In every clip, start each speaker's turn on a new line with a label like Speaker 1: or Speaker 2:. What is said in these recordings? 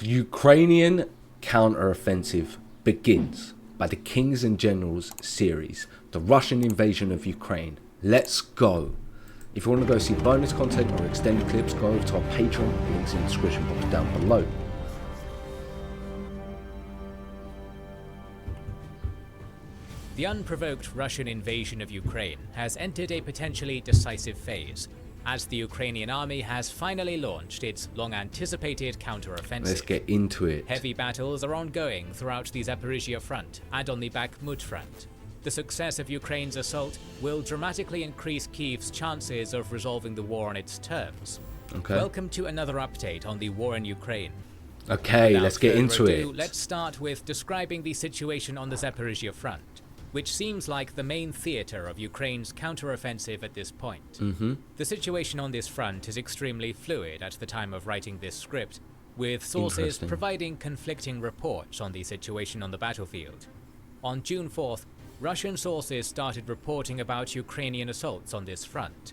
Speaker 1: Ukrainian Counteroffensive Begins by the Kings and Generals series, the Russian invasion of Ukraine. Let's go. If you want to go see bonus content or extended clips, go over to our Patreon, links in the description box down below.
Speaker 2: The unprovoked Russian invasion of Ukraine has entered a potentially decisive phase, as the Ukrainian army has finally launched its long-anticipated counteroffensive.
Speaker 1: Let's get into it.
Speaker 2: Heavy battles are ongoing throughout the Zaporizhia front and on the Bakhmut front. The success of Ukraine's assault will dramatically increase Kyiv's chances of resolving the war on its terms.
Speaker 1: Okay.
Speaker 2: Welcome to another update on the war in Ukraine.
Speaker 1: Okay,
Speaker 2: Without
Speaker 1: let's get
Speaker 2: further
Speaker 1: into
Speaker 2: ado,
Speaker 1: it.
Speaker 2: Let's start with describing the situation on the Zaporizhia front, which seems like the main theater of Ukraine's counteroffensive at this point. The situation on this front is extremely fluid at the time of writing this script, with sources providing conflicting reports on the situation on the battlefield. On June 4th, Russian sources started reporting about Ukrainian assaults on this front.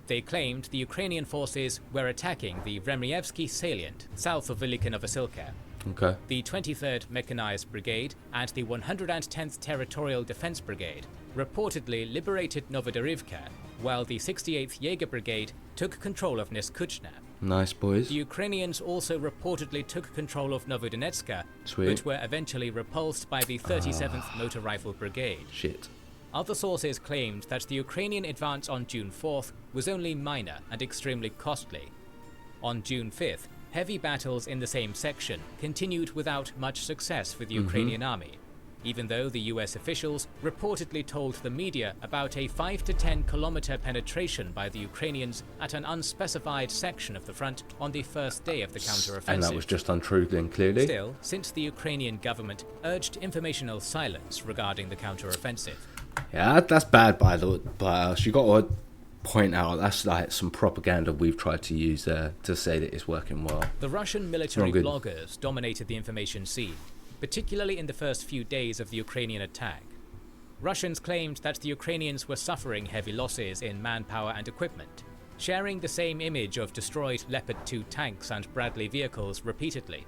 Speaker 2: They claimed the Ukrainian forces were attacking the Vremyevsky salient south of Velika Novosilka.
Speaker 1: Okay.
Speaker 2: The 23rd Mechanized Brigade and the 110th Territorial Defense Brigade reportedly liberated Novodorivka, while the 68th Jaeger Brigade took control of Neskuchna.
Speaker 1: Nice, boys.
Speaker 2: The Ukrainians also reportedly took control of Novodonetska,
Speaker 1: Sweet.
Speaker 2: but were eventually repulsed by the 37th Motor Rifle Brigade.
Speaker 1: Shit.
Speaker 2: Other sources claimed that the Ukrainian advance on June 4th was only minor and extremely costly. On June 5th, heavy battles in the same section continued without much success for the Ukrainian army, even though the US officials reportedly told the media about a 5 to 10 kilometer penetration by the Ukrainians at an unspecified section of the front on the first day of the counteroffensive.
Speaker 1: And that was just untrue then, clearly.
Speaker 2: Still, since the Ukrainian government urged informational silence regarding the counteroffensive.
Speaker 1: Yeah, that's bad by the by. You got to point out that's like some propaganda we've tried to use there to say that it's working well.
Speaker 2: The Russian military bloggers dominated the information scene, particularly in the first few days of the Ukrainian attack. Russians claimed that the Ukrainians were suffering heavy losses in manpower and equipment, sharing the same image of destroyed Leopard 2 tanks and Bradley vehicles repeatedly,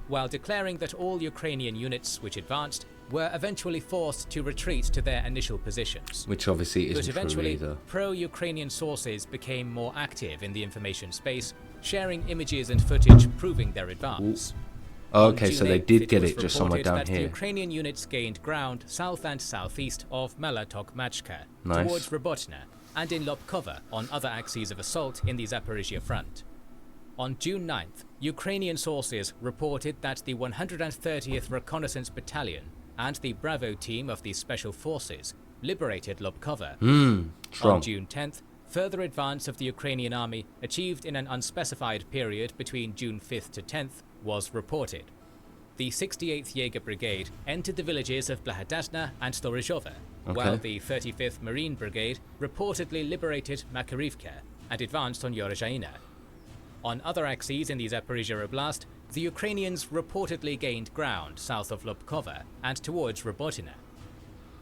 Speaker 2: while declaring that all Ukrainian units which advanced were eventually forced to retreat to their initial positions.
Speaker 1: Which obviously isn't
Speaker 2: But eventually,
Speaker 1: true either.
Speaker 2: pro-Ukrainian sources became more active in the information space, sharing images and footage proving their advance.
Speaker 1: Okay, so they did get
Speaker 2: was
Speaker 1: it just somewhere
Speaker 2: reported
Speaker 1: down
Speaker 2: that
Speaker 1: here.
Speaker 2: The Ukrainian units gained ground south and southeast of Melatokmachka,
Speaker 1: Nice.
Speaker 2: towards Robotna, and in Lobkova on other axes of assault in the Zaporizhia front. On June 9th, Ukrainian sources reported that the 130th Reconnaissance Battalion and the Bravo team of the Special Forces liberated Lobkova.
Speaker 1: Strong.
Speaker 2: On June 10th, further advance of the Ukrainian army achieved in an unspecified period between June 5th to 10th was reported. The 68th Jaeger Brigade entered the villages of Blahodazna and Storozhova, while the 35th Marine Brigade reportedly liberated Makarivka and advanced on Yorozhaina. On other axes in the Zaporizhia Oblast, the Ukrainians reportedly gained ground south of Lobkova and towards Robotina.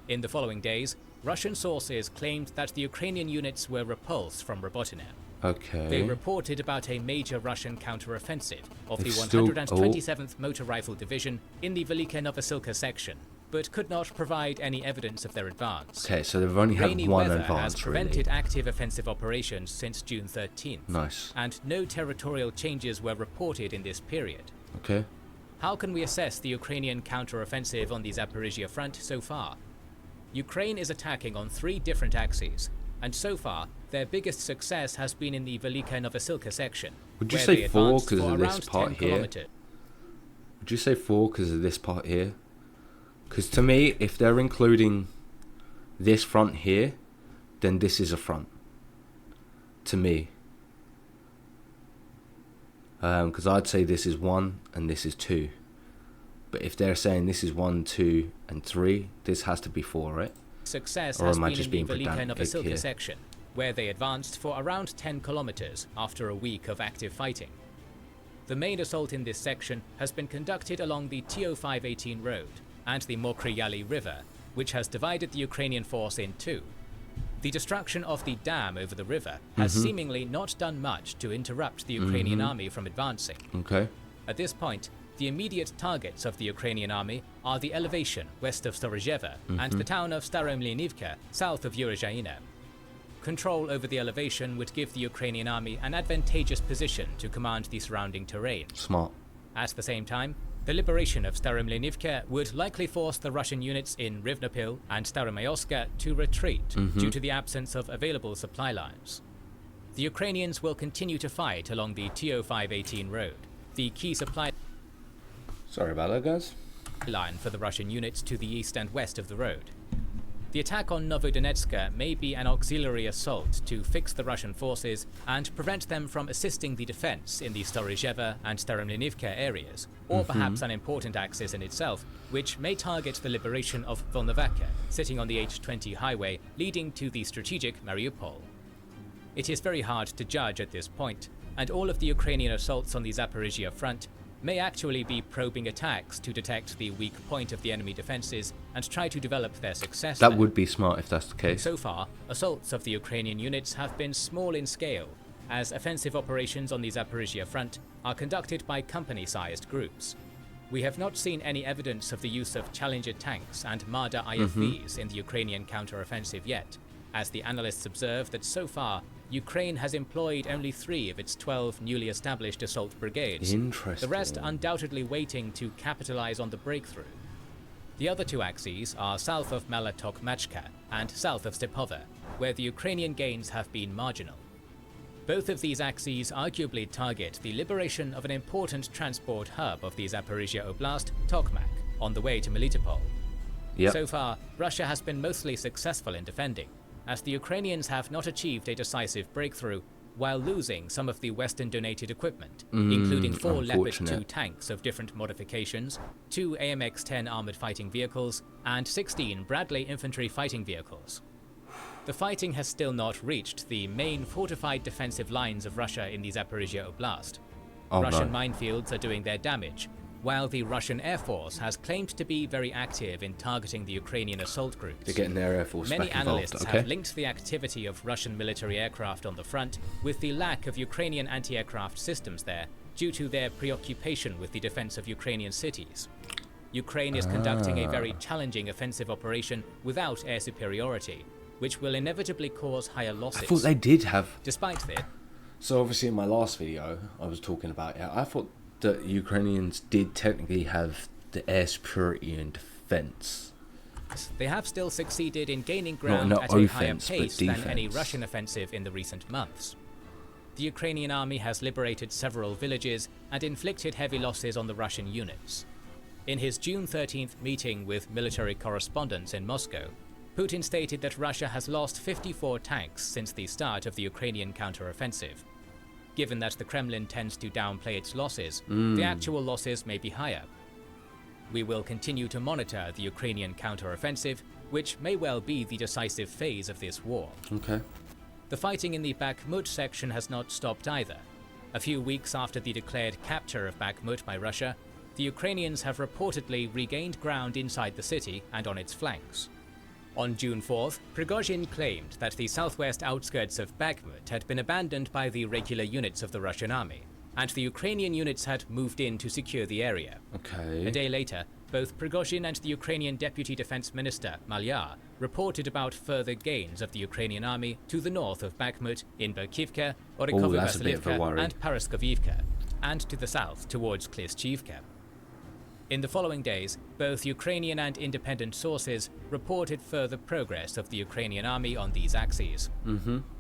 Speaker 2: In the following days, Russian sources claimed that the Ukrainian units were repulsed from Robotina.
Speaker 1: Okay.
Speaker 2: They reported about a major Russian counteroffensive of the
Speaker 1: It's
Speaker 2: 127th Motor Rifle Division in the Velika Novosilka section, but could not provide any evidence of their advance.
Speaker 1: Okay, so they've only had
Speaker 2: Rainy
Speaker 1: one
Speaker 2: weather
Speaker 1: advance,
Speaker 2: has prevented
Speaker 1: really.
Speaker 2: active offensive operations since June 13th.
Speaker 1: Nice.
Speaker 2: And no territorial changes were reported in this period.
Speaker 1: Okay.
Speaker 2: How can we assess the Ukrainian counteroffensive on the Zaporizhia front so far? Ukraine is attacking on 3 different axes, and so far, their biggest success has been in the Velika Novosilka section.
Speaker 1: Would you
Speaker 2: where
Speaker 1: say
Speaker 2: they
Speaker 1: 4
Speaker 2: advanced
Speaker 1: because
Speaker 2: for
Speaker 1: of this
Speaker 2: around
Speaker 1: part
Speaker 2: 10
Speaker 1: here?
Speaker 2: kilometers.
Speaker 1: Would you say 4 because of this part here? Because to me, if they're including this front here, then this is a front. To me. Because I'd say this is 1 and this is 2. But if they're saying this is 1, 2, and 3, this has to be 4, right?
Speaker 2: Success
Speaker 1: Or
Speaker 2: has
Speaker 1: am I
Speaker 2: been
Speaker 1: just
Speaker 2: in the
Speaker 1: being
Speaker 2: Velika
Speaker 1: pedantic
Speaker 2: Novosilka
Speaker 1: here?
Speaker 2: section, where they advanced for around 10 kilometers after a week of active fighting. The main assault in this section has been conducted along the TO518 road and the Mokry-Yaly River, which has divided the Ukrainian force in two. The destruction of the dam over the river has seemingly not done much to interrupt the Ukrainian army from advancing.
Speaker 1: Okay.
Speaker 2: At this point, The immediate targets of the Ukrainian army are the elevation west of Storozheva and the town of Staromlynivka, south of Urozhaina. Control over the elevation would give the Ukrainian army an advantageous position to command the surrounding terrain.
Speaker 1: Smart.
Speaker 2: At the same time, the liberation of Staromlynivka would likely force the Russian units in Rivnopil and Staromayoska to retreat due to the absence of available supply lines. The Ukrainians will continue to fight along the TO518 road, the key supply
Speaker 1: Sorry about that, guys.
Speaker 2: line for the Russian units to the east and west of the road. The attack on Novodonetsk may be an auxiliary assault to fix the Russian forces and prevent them from assisting the defense in the Storozheva and Staromlynivka areas, or perhaps an important axis in itself, which may target the liberation of Volnovakha, sitting on the H20 highway leading to the strategic Mariupol. It is very hard to judge at this point, and all of the Ukrainian assaults on the Zaporizhia front may actually be probing attacks to detect the weak point of the enemy defenses and try to develop their success
Speaker 1: That
Speaker 2: there.
Speaker 1: would be smart if that's the case.
Speaker 2: So far, assaults of the Ukrainian units have been small in scale, as offensive operations on the Zaporizhia front are conducted by company-sized groups. We have not seen any evidence of the use of Challenger tanks and Marder IFVs in the Ukrainian counteroffensive yet, as the analysts observe that so far, Ukraine has employed only 3 of its 12 newly established assault brigades,
Speaker 1: Interesting.
Speaker 2: the rest undoubtedly waiting to capitalize on the breakthrough. The other 2 axes are south of Malatok-Machka and south of Stepova, where the Ukrainian gains have been marginal. Both of these axes arguably target the liberation of an important transport hub of the Zaporizhia Oblast, Tokmak, on the way to Melitopol.
Speaker 1: Yep.
Speaker 2: So far, Russia has been mostly successful in defending, as the Ukrainians have not achieved a decisive breakthrough while losing some of the Western-donated equipment, including 4 Leopard 2 tanks of different modifications, 2 AMX-10 armored fighting vehicles, and 16 Bradley infantry fighting vehicles. The fighting has still not reached the main fortified defensive lines of Russia in the Zaporizhia Oblast. Russian minefields are doing their damage, while the Russian Air Force has claimed to be very active in targeting the Ukrainian assault groups.
Speaker 1: They're getting their Air Force
Speaker 2: Many
Speaker 1: back involved,
Speaker 2: analysts
Speaker 1: okay?
Speaker 2: have linked the activity of Russian military aircraft on the front with the lack of Ukrainian anti-aircraft systems there due to their preoccupation with the defense of Ukrainian cities. Ukraine is conducting a very challenging offensive operation without air superiority, which will inevitably cause higher losses.
Speaker 1: I thought they did have...
Speaker 2: Despite this,
Speaker 1: So obviously in my last video, I was talking about, I thought that Ukrainians did technically have the air superiority and defense.
Speaker 2: they have still succeeded in gaining ground
Speaker 1: Not
Speaker 2: at a higher
Speaker 1: offense, but
Speaker 2: pace than any
Speaker 1: defense.
Speaker 2: Russian offensive in the recent months. The Ukrainian army has liberated several villages and inflicted heavy losses on the Russian units. In his June 13th meeting with military correspondents in Moscow, Putin stated that Russia has lost 54 tanks since the start of the Ukrainian counteroffensive. Given that the Kremlin tends to downplay its losses, the actual losses may be higher. We will continue to monitor the Ukrainian counteroffensive, which may well be the decisive phase of this war.
Speaker 1: Okay.
Speaker 2: The fighting in the Bakhmut section has not stopped either. A few weeks after the declared capture of Bakhmut by Russia, the Ukrainians have reportedly regained ground inside the city and on its flanks. On June 4th, Prigozhin claimed that the southwest outskirts of Bakhmut had been abandoned by the regular units of the Russian army, and the Ukrainian units had moved in to secure the area.
Speaker 1: Okay.
Speaker 2: A day later, both Prigozhin and the Ukrainian Deputy Defense Minister, Malyar, reported about further gains of the Ukrainian army to the north of Bakhmut in Berkivka,
Speaker 1: that's a bit of a
Speaker 2: Orikhovo-Vasilivka,
Speaker 1: worry.
Speaker 2: and Paraskovivka, and to the south towards Klishchivka. In the following days, both Ukrainian and independent sources reported further progress of the Ukrainian army on these axes.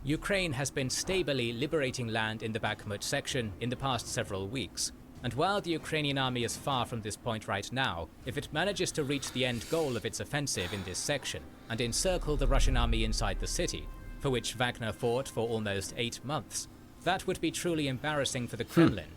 Speaker 2: Ukraine has been stably liberating land in the Bakhmut section in the past several weeks, and while the Ukrainian army is far from this point right now, if it manages to reach the end goal of its offensive in this section and encircle the Russian army inside the city, for which Wagner fought for almost 8 months, that would be truly embarrassing for the Kremlin.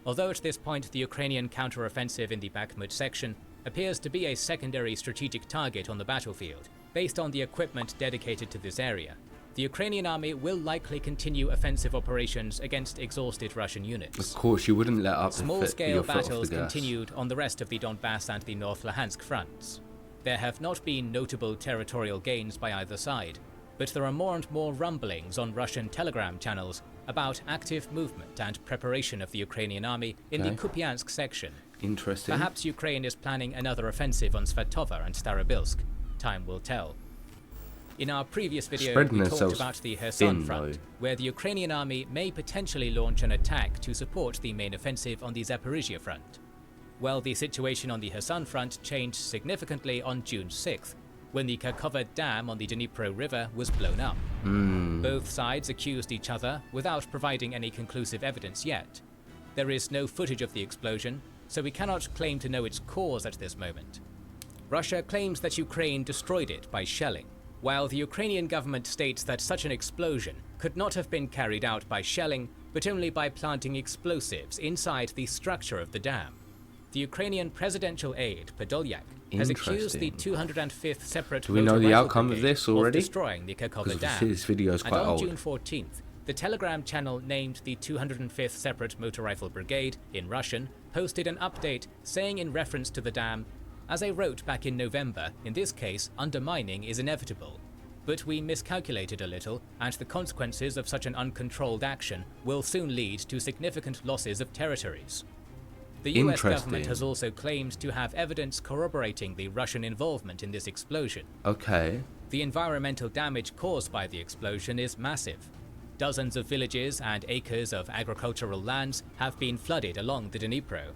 Speaker 2: Although at this point the Ukrainian counteroffensive in the Bakhmut section appears to be a secondary strategic target on the battlefield, based on the equipment dedicated to this area, the Ukrainian army will likely continue offensive operations against exhausted Russian units.
Speaker 1: Of course, you wouldn't let up
Speaker 2: Small-scale
Speaker 1: your foot off
Speaker 2: battles
Speaker 1: the gas.
Speaker 2: continued on the rest of the Donbass and the North Luhansk fronts. There have not been notable territorial gains by either side, but there are more and more rumblings on Russian telegram channels about active movement and preparation of the Ukrainian army in the Kupiansk section,
Speaker 1: Interesting.
Speaker 2: Perhaps Ukraine is planning another offensive on Svatova and Starobilsk. Time will tell. In our previous video, we talked about the Kherson front, where the Ukrainian army may potentially launch an attack to support the main offensive on the Zaporizhia front. Well, the situation on the Kherson front changed significantly on June 6th, when the Kakhovka Dam on the Dnipro River was blown up. Both sides accused each other without providing any conclusive evidence yet. There is no footage of the explosion, so we cannot claim to know its cause at this moment. Russia claims that Ukraine destroyed it by shelling, while the Ukrainian government states that such an explosion could not have been carried out by shelling, but only by planting explosives inside the structure of the dam. The Ukrainian presidential aide, Podolyak, has accused the 205th Separate
Speaker 1: Do we know the outcome of this already?
Speaker 2: Of destroying the Kakhovka Dam.
Speaker 1: This video is quite old.
Speaker 2: And on June 14th, the Telegram channel named the 205th Separate Motor Rifle Brigade, in Russian, posted an update saying in reference to the dam, "As I wrote back in November, in this case, undermining is inevitable. But we miscalculated a little, and the consequences of such an uncontrolled action will soon lead to significant losses of territories." The US government has also claimed to have evidence corroborating the Russian involvement in this explosion.
Speaker 1: Okay.
Speaker 2: The environmental damage caused by the explosion is massive. Dozens of villages and acres of agricultural lands have been flooded along the Dnipro.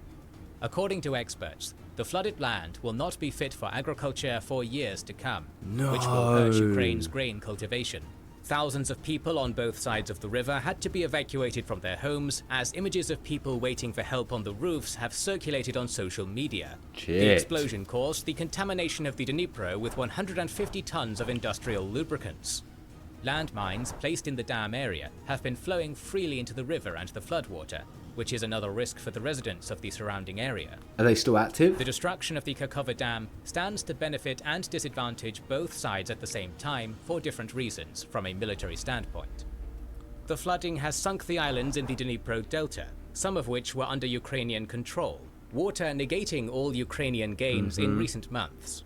Speaker 2: According to experts, the flooded land will not be fit for agriculture for years to come, which will hurt Ukraine's grain cultivation. Thousands of people on both sides of the river had to be evacuated from their homes, as images of people waiting for help on the roofs have circulated on social media. The explosion caused the contamination of the Dnipro with 150 tons of industrial lubricants. Landmines placed in the dam area have been flowing freely into the river and the floodwater, which is another risk for the residents of the surrounding area.
Speaker 1: Are they still active?
Speaker 2: The destruction of the Kakhovka Dam stands to benefit and disadvantage both sides at the same time for different reasons from a military standpoint. The flooding has sunk the islands in the Dnipro Delta, some of which were under Ukrainian control, water negating all Ukrainian gains in recent months.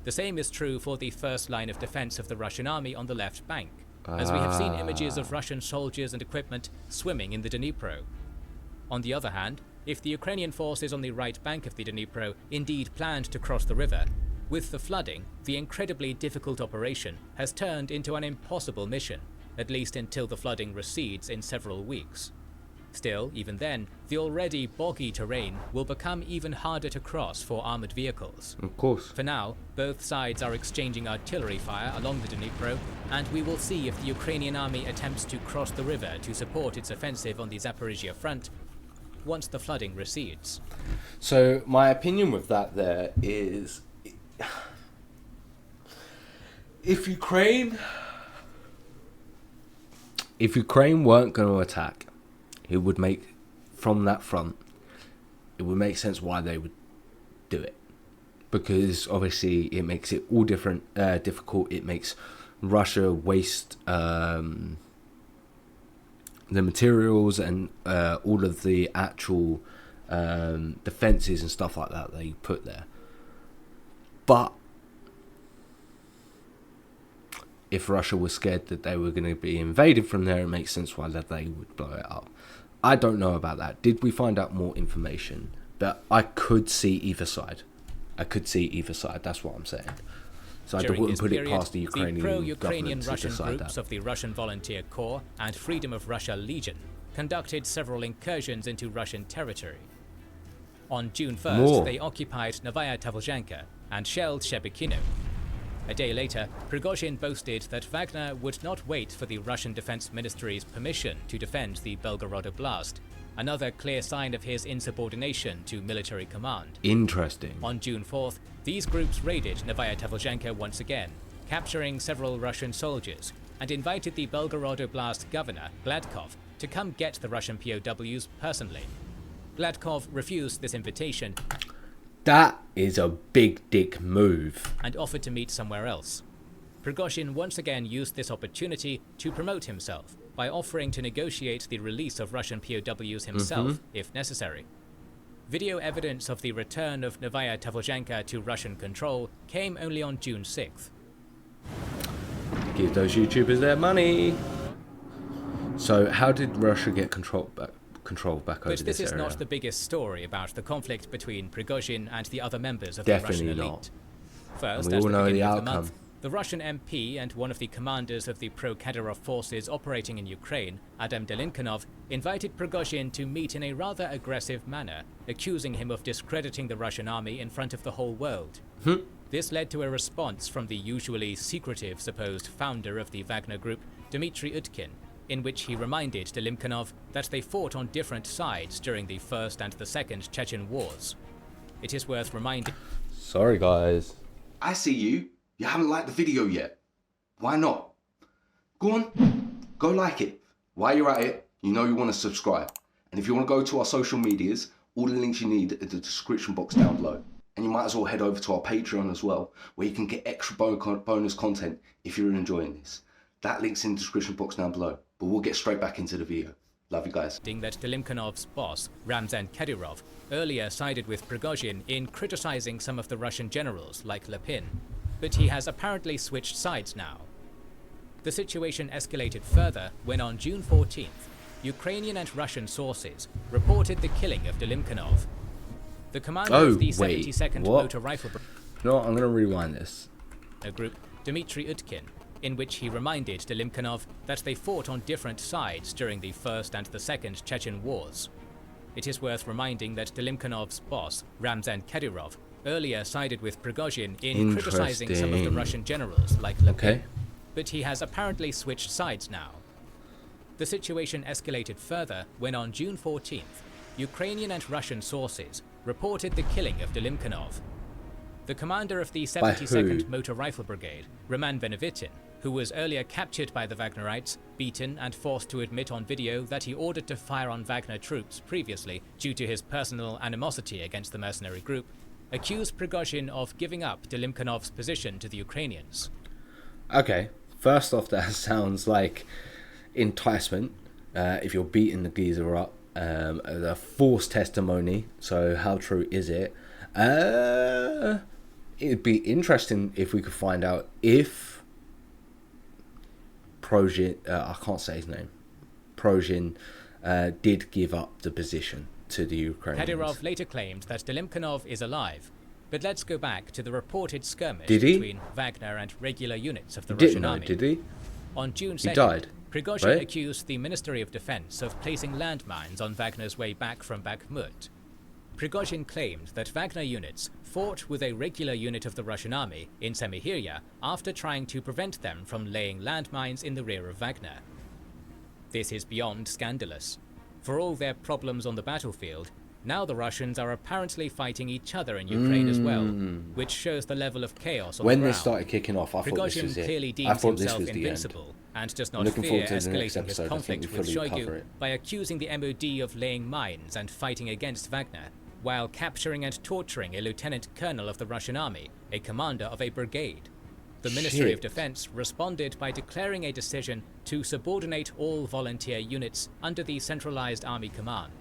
Speaker 2: The same is true for the first line of defense of the Russian army on the left bank, as we have seen images of Russian soldiers and equipment swimming in the Dnipro. On the other hand, if the Ukrainian forces on the right bank of the Dnipro indeed planned to cross the river, with the flooding, the incredibly difficult operation has turned into an impossible mission, at least until the flooding recedes in several weeks. Still, even then, the already boggy terrain will become even harder to cross for armored vehicles.
Speaker 1: Of course.
Speaker 2: For now, both sides are exchanging artillery fire along the Dnipro, and we will see if the Ukrainian army attempts to cross the river to support its offensive on the Zaporizhia front once the flooding recedes.
Speaker 1: So my opinion with that there is, if Ukraine weren't going to attack, it would make, from that front, it would make sense why they would do it, because obviously it makes it all difficult. It makes Russia waste the materials and all of the actual defenses and stuff like that they put there. But if Russia was scared that they were going to be invaded from there, it makes sense why that they would blow it up. I don't know about that. Did we find out more information? But I could see either side. That's what I'm saying. So I wouldn't put it past the Ukrainian
Speaker 2: pro-Ukrainian
Speaker 1: government
Speaker 2: Russian
Speaker 1: to decide
Speaker 2: groups
Speaker 1: that.
Speaker 2: of the Russian Volunteer Corps and Freedom of Russia Legion conducted several incursions into Russian territory. On June 1st, they occupied Novaya Tavlzhanka and shelled Shebekino. A day later, Prigozhin boasted that Wagner would not wait for the Russian Defense Ministry's permission to defend the Belgorod Oblast, another clear sign of his insubordination to military command.
Speaker 1: Interesting.
Speaker 2: On June 4th, these groups raided Novaya Tavlzhanka once again, capturing several Russian soldiers, and invited the Belgorod Oblast governor, Gladkov, to come get the Russian POWs personally. Gladkov refused this invitation.
Speaker 1: That is a big dick move.
Speaker 2: And offered to meet somewhere else. Prigozhin once again used this opportunity to promote himself by offering to negotiate the release of Russian POWs himself, if necessary. Video evidence of the return of Novaya Tavlzhanka to Russian control came only on June 6th.
Speaker 1: Give those YouTubers their money. So how did Russia get control back? control back over
Speaker 2: But this is
Speaker 1: area.
Speaker 2: not the biggest story about the conflict between Prigozhin and the other members of
Speaker 1: Definitely
Speaker 2: the Russian elite.
Speaker 1: not.
Speaker 2: First,
Speaker 1: And we
Speaker 2: at
Speaker 1: all
Speaker 2: the
Speaker 1: know the
Speaker 2: beginning of the
Speaker 1: outcome.
Speaker 2: month, the Russian MP and one of the commanders of the pro-Kadyrov forces operating in Ukraine, Adam Delimkonov, invited Prigozhin to meet in a rather aggressive manner, accusing him of discrediting the Russian army in front of the whole world. This led to a response from the usually secretive supposed founder of the Wagner group, Dmitry Utkin, in which he reminded Delimkonov that they fought on different sides during the First and the Second Chechen Wars. It is worth reminding...
Speaker 1: Sorry, guys.
Speaker 3: I see you. You haven't liked the video yet. Why not? Go on, go like it. While you're at it, you know you want to subscribe. And if you want to go to our social medias, all the links you need are in the description box down below. And you might as well head over to our Patreon as well, where you can get extra bonus content if you're enjoying this. That link's in the description box down below. But we'll get straight back into the video. Love you guys.
Speaker 2: That Delimkonov's boss, Ramzan Kadyrov, earlier sided with Prigozhin in criticizing some of the Russian generals like Lepin, but he has apparently switched sides now. The situation escalated further when on June 14th, Ukrainian and Russian sources reported the killing of Delimkonov. The commander of the 72nd Motor Rifle
Speaker 1: No, I'm going to rewind this.
Speaker 2: Group, Dmitry Utkin, in which he reminded Delimkonov that they fought on different sides during the First and the Second Chechen Wars. It is worth reminding that Delimkonov's boss, Ramzan Kadyrov, earlier sided with Prigozhin in criticizing some of the Russian generals like Lepin, but he has apparently switched sides now. The situation escalated further when on June 14th, Ukrainian and Russian sources reported the killing of Delimkonov. The commander of the 72nd Motor Rifle Brigade, Roman Benevitin, who was earlier captured by the Wagnerites, beaten and forced to admit on video that he ordered to fire on Wagner troops previously due to his personal animosity against the mercenary group, accused Prigozhin of giving up Delimkonov's position to the Ukrainians.
Speaker 1: Okay, first off, that sounds like enticement. If you're beating the geezer up, a false testimony. So how true is it? It'd be interesting if we could find out if Prigozhin, I can't say his name, Prigozhin did give up the position to the Ukrainians.
Speaker 2: Kadyrov later claimed that Delimkonov is alive, but let's go back to the reported skirmish between Wagner and regular units of the Russian army.
Speaker 1: Did he?
Speaker 2: On June 2nd,
Speaker 1: he died,
Speaker 2: Prigozhin
Speaker 1: right?
Speaker 2: accused the Ministry of Defense of placing landmines on Wagner's way back from Bakhmut. Prigozhin claimed that Wagner units fought with a regular unit of the Russian army in Semihirya after trying to prevent them from laying landmines in the rear of Wagner. This is beyond scandalous. For all their problems on the battlefield, now the Russians are apparently fighting each other in Ukraine as well, which shows the level of chaos on the ground.
Speaker 1: When this started kicking off, I thought this was
Speaker 2: Prigozhin clearly
Speaker 1: it. I
Speaker 2: deems
Speaker 1: thought this
Speaker 2: himself
Speaker 1: was the
Speaker 2: invincible
Speaker 1: end.
Speaker 2: and does
Speaker 1: I'm
Speaker 2: not
Speaker 1: looking
Speaker 2: fear
Speaker 1: forward to the next
Speaker 2: escalating his
Speaker 1: episode. I think
Speaker 2: conflict
Speaker 1: we
Speaker 2: with
Speaker 1: fully cover
Speaker 2: Shoigu
Speaker 1: it.
Speaker 2: by accusing the MOD of laying mines and fighting against Wagner, while capturing and torturing a lieutenant colonel of the Russian army, a commander of a brigade. The Ministry of Defense responded by declaring a decision to subordinate all volunteer units under the centralized army command.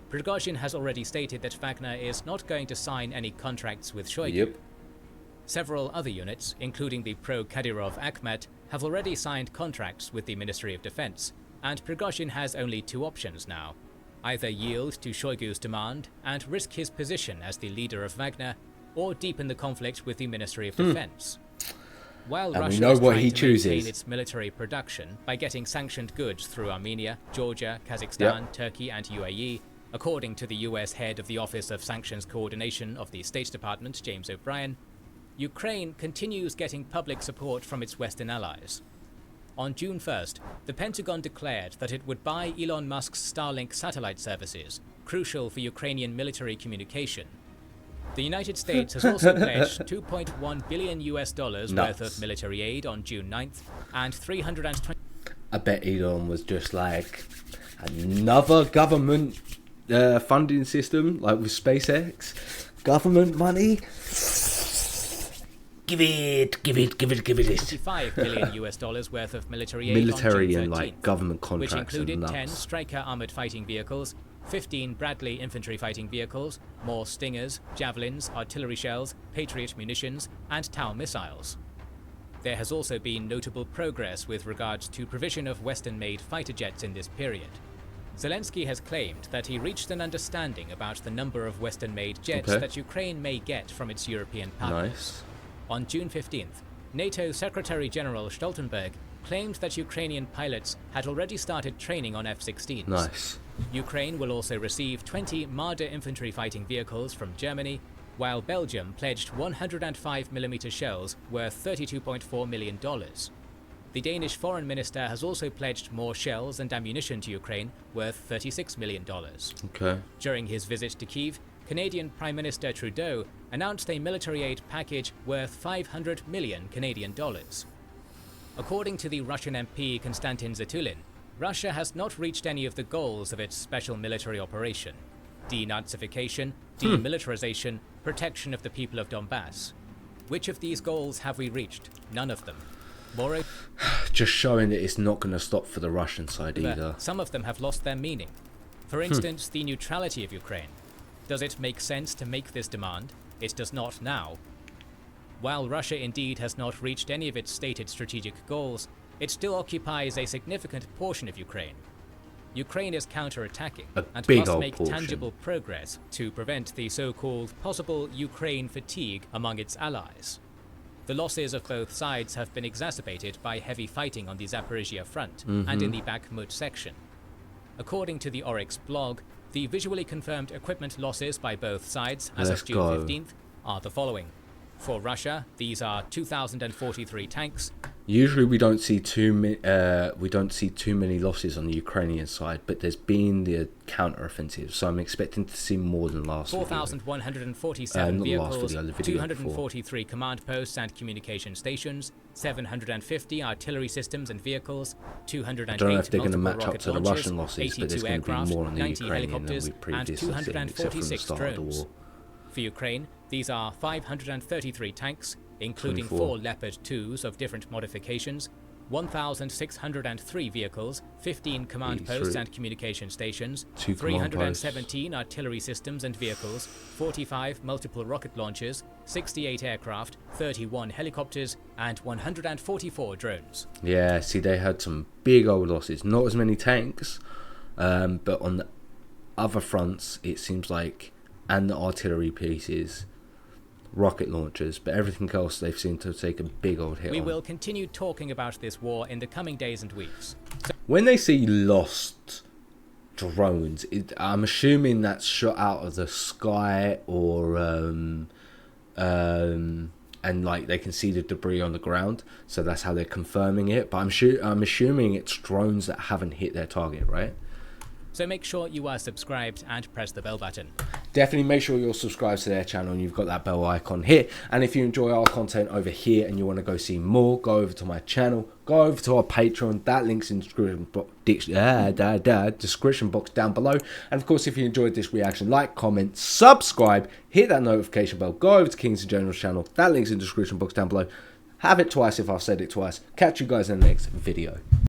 Speaker 2: Prigozhin has already stated that Wagner is not going to sign any contracts with Shoigu. Several other units, including the pro-Kadyrov Akhmat, have already signed contracts with the Ministry of Defense, and Prigozhin has only two options now: either yield to Shoigu's demand and risk his position as the leader of Wagner, or deepen the conflict with the Ministry of Defense. While Russia is trying to maintain its military production by getting sanctioned goods through Armenia, Georgia, Kazakhstan, Turkey and UAE, according to the US head of the Office of Sanctions Coordination of the State Department, James O'Brien, Ukraine continues getting public support from its Western allies. On June 1st, the Pentagon declared that it would buy Elon Musk's Starlink satellite services, crucial for Ukrainian military communication. The United States has also pledged $2.1 billion worth of military aid on June 9th, and 320...
Speaker 1: I bet Elon was just like, another government funding system, like with SpaceX. Government money. Give it.
Speaker 2: $25 billion worth of military aid on June 13th,
Speaker 1: and like government contracts,
Speaker 2: which included
Speaker 1: and
Speaker 2: 10 Stryker armored fighting vehicles, 15 Bradley infantry fighting vehicles, more Stingers, Javelins, artillery shells, Patriot munitions, and Tau missiles. There has also been notable progress with regards to provision of Western-made fighter jets in this period. Zelensky has claimed that he reached an understanding about the number of Western-made jets that Ukraine may get from its European partners.
Speaker 1: Nice.
Speaker 2: On June 15th, NATO Secretary-General Stoltenberg claimed that Ukrainian pilots had already started training on F-16s.
Speaker 1: Nice.
Speaker 2: Ukraine will also receive 20 Marder infantry fighting vehicles from Germany, while Belgium pledged 105mm shells worth $32.4 million. The Danish foreign minister has also pledged more shells and ammunition to Ukraine worth $36 million.
Speaker 1: Okay.
Speaker 2: During his visit to Kyiv, Canadian Prime Minister Trudeau announced a military aid package worth 500 million Canadian dollars. According to the Russian MP Konstantin Zetulin, Russia has not reached any of the goals of its special military operation: denazification, demilitarization, protection of the people of Donbass. Which of these goals have we reached? None of them. Moreover,
Speaker 1: just showing that it's not going to stop for the Russian side either.
Speaker 2: some of them have lost their meaning. For instance, the neutrality of Ukraine. Does it make sense to make this demand? It does not now. While Russia indeed has not reached any of its stated strategic goals, it still occupies a significant portion of Ukraine. Ukraine is counter-attacking and must make tangible progress to prevent the so-called possible Ukraine fatigue among its allies. The losses of both sides have been exacerbated by heavy fighting on the Zaporizhia front and in the Bakhmut section. According to the Oryx blog, the visually confirmed equipment losses by both sides as of June 15th are the following. For Russia, these are 2,043 tanks.
Speaker 1: Usually we don't see too many losses on the Ukrainian side, but there's been the counteroffensive, so I'm expecting to see more than last
Speaker 2: 4,147 vehicles, 243 command posts and communication stations, 750 artillery systems and vehicles, 208
Speaker 1: I don't know if they're going to
Speaker 2: multiple
Speaker 1: match up
Speaker 2: rocket
Speaker 1: to the
Speaker 2: launchers,
Speaker 1: Russian losses, but there's
Speaker 2: 82
Speaker 1: going to be
Speaker 2: aircraft,
Speaker 1: more on the
Speaker 2: 90
Speaker 1: Ukrainian than
Speaker 2: helicopters,
Speaker 1: we
Speaker 2: and
Speaker 1: previously seen, except from the
Speaker 2: 246
Speaker 1: start of the
Speaker 2: drones.
Speaker 1: war.
Speaker 2: For Ukraine, these are 533 tanks, including 4 Leopard 2s of different modifications, 1,603 vehicles, 15 command posts and communication stations, 317 artillery systems and vehicles, 45 multiple rocket launchers, 68 aircraft, 31 helicopters, and 144 drones.
Speaker 1: Yeah, see, they had some big old losses. Not as many tanks, but on the other fronts, it seems like, and the artillery pieces, rocket launchers, but everything else they've seemed to take a big old hit
Speaker 2: We
Speaker 1: on.
Speaker 2: will continue talking about this war in the coming days and weeks.
Speaker 1: When they say lost drones, I'm assuming that's shot out of the sky, or and like they can see the debris on the ground, so that's how they're confirming it. But I'm assuming it's drones that haven't hit their target, right?
Speaker 2: So make sure you are subscribed and press the bell button.
Speaker 1: Definitely make sure you're subscribed to their channel and you've got that bell icon here. And if you enjoy our content over here and you want to go see more, go over to my channel, go over to our Patreon. That link's in the description box down below. And of course, if you enjoyed this reaction, like, comment, subscribe, hit that notification bell, go over to Kings and General's channel. That link's in the description box down below. Have it twice if I've said it twice. Catch you guys in the next video.